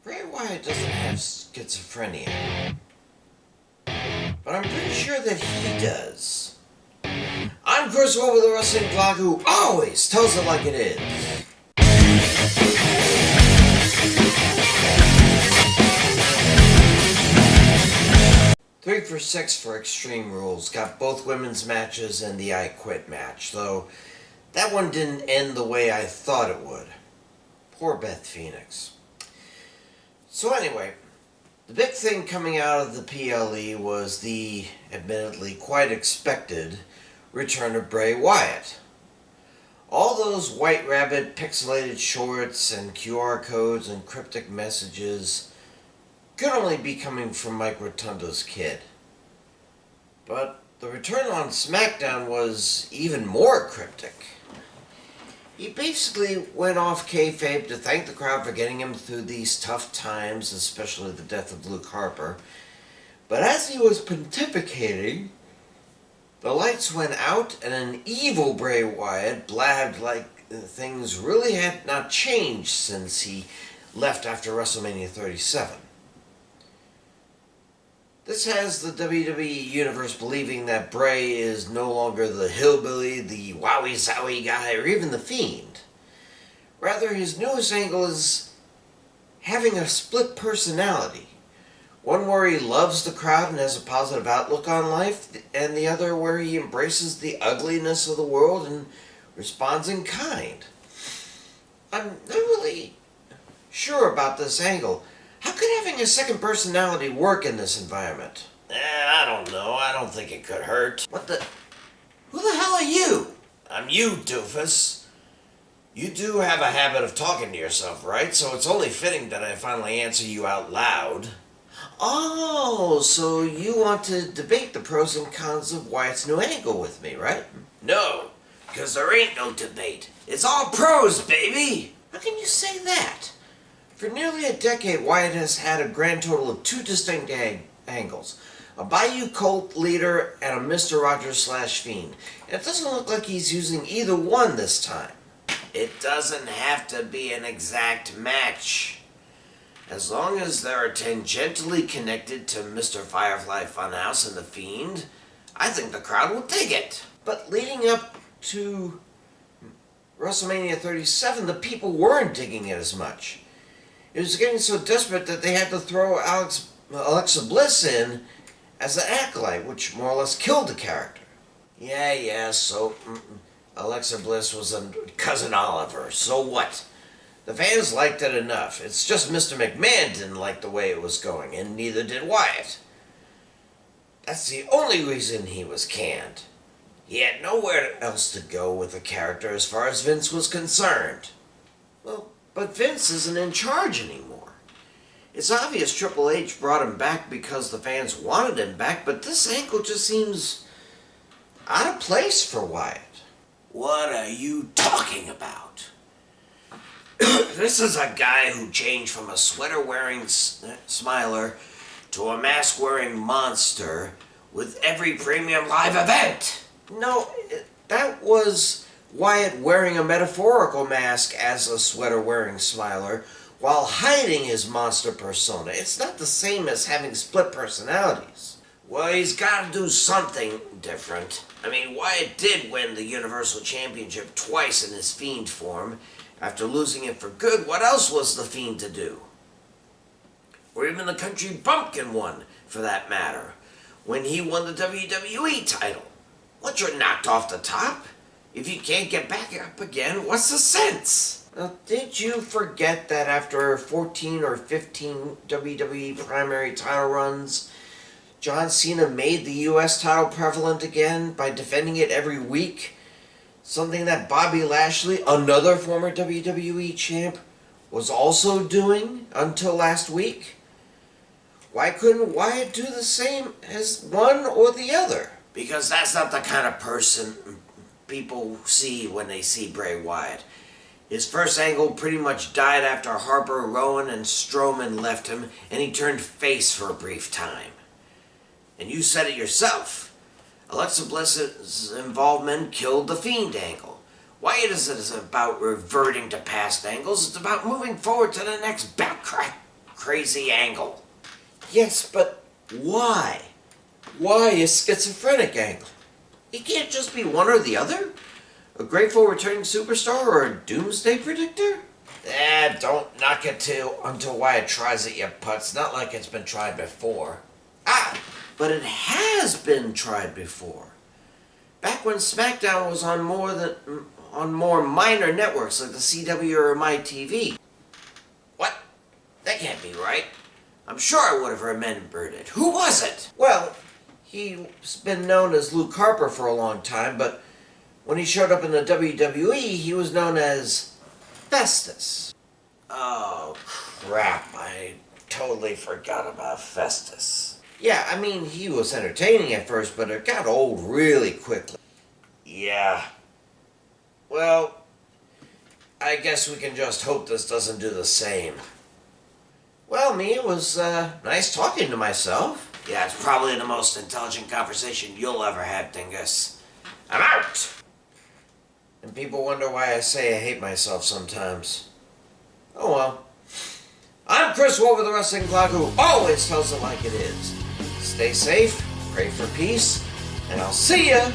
Bray Wyatt doesn't have schizophrenia, but I'm pretty sure that he does. I'm Chris Wolvie, the wrestling blog who always tells it like it is. 3 for 6 for Extreme Rules. Got both women's matches and the I Quit match, though that one didn't end the way I thought it would. Poor Beth Phoenix. So anyway, the big thing coming out of the PLE was the, admittedly quite expected, return of Bray Wyatt. All those White Rabbit pixelated shorts and QR codes and cryptic messages could only be coming from Mike Rotunda's kid. But the return on SmackDown was even more cryptic. He basically went off kayfabe to thank the crowd for getting him through these tough times, especially the death of Luke Harper. But as he was pontificating, the lights went out and an evil Bray Wyatt blabbed like things really had not changed since he left after WrestleMania 37. This has the WWE Universe believing that Bray is no longer the hillbilly, the wowie-zowie guy, or even the Fiend. Rather, his newest angle is having a split personality. One where he loves the crowd and has a positive outlook on life, and the other where he embraces the ugliness of the world and responds in kind. I'm not really sure about this angle. How could having a second personality work in this environment? I don't know. I don't think it could hurt. What the... Who the hell are you? I'm you, doofus. You do have a habit of talking to yourself, right? So it's only fitting that I finally answer you out loud. Oh, so you want to debate the pros and cons of Wyatt's new angle with me, right? No, because there ain't no debate. It's all pros, baby! How can you say that? For nearly a decade, Wyatt has had a grand total of 2 distinct angles. A Bayou cult leader and a Mr. Rogers / Fiend. And it doesn't look like he's using either one this time. It doesn't have to be an exact match. As long as they're tangentially connected to Mr. Firefly Funhouse and the Fiend, I think the crowd will dig it. But leading up to WrestleMania 37, the people weren't digging it as much. It was getting so desperate that they had to throw Alexa Bliss in as an acolyte, which more or less killed the character. Yeah, so Alexa Bliss was a Cousin Oliver, so what? The fans liked it enough. It's just Mr. McMahon didn't like the way it was going, and neither did Wyatt. That's the only reason he was canned. He had nowhere else to go with the character as far as Vince was concerned. Well, but Vince isn't in charge anymore. It's obvious Triple H brought him back because the fans wanted him back, but this angle just seems out of place for Wyatt. What are you talking about? This is a guy who changed from a sweater-wearing smiler to a mask-wearing monster with every premium live event. No, that was Wyatt wearing a metaphorical mask as a sweater-wearing smiler while hiding his monster persona. It's not the same as having split personalities. Well, he's got to do something different. I mean, Wyatt did win the Universal Championship twice in his Fiend form. After losing it for good, what else was the Fiend to do? Or even the Country Bumpkin won, for that matter, when he won the WWE title. Once you're knocked off the top, if you can't get back up again, what's the sense? Did you forget that after 14 or 15 WWE primary title runs, John Cena made the US title prevalent again by defending it every week? Something that Bobby Lashley, another former WWE champ, was also doing until last week? Why couldn't Wyatt do the same as one or the other? Because that's not the kind of person people see when they see Bray Wyatt. His first angle pretty much died after Harper, Rowan, and Strowman left him, and he turned face for a brief time. And you said it yourself. Alexa Bliss's involvement killed the Fiend angle. Wyatt isn't about reverting to past angles, it's about moving forward to the next backcrack crazy angle. Yes, but why? Why a schizophrenic angle? He can't just be one or the other? A grateful returning superstar or a doomsday predictor? Don't knock it until Wyatt tries it, you putz. Not like it's been tried before. But it has been tried before. Back when SmackDown was on more minor networks like the CW or MyTV. What? That can't be right. I'm sure I would have remembered it. Who was it? Well, he's been known as Luke Harper for a long time, but when he showed up in the WWE, he was known as Festus. Oh, crap. I totally forgot about Festus. Yeah, I mean, he was entertaining at first, but it got old really quickly. Yeah. Well, I guess we can just hope this doesn't do the same. Well, me, it was nice talking to myself. Yeah, it's probably the most intelligent conversation you'll ever have, Dingus. I'm out! And people wonder why I say I hate myself sometimes. Oh well. I'm Chris Wolvie, the Wrestling Clock, who always tells it like it is. Stay safe, pray for peace, and I'll see ya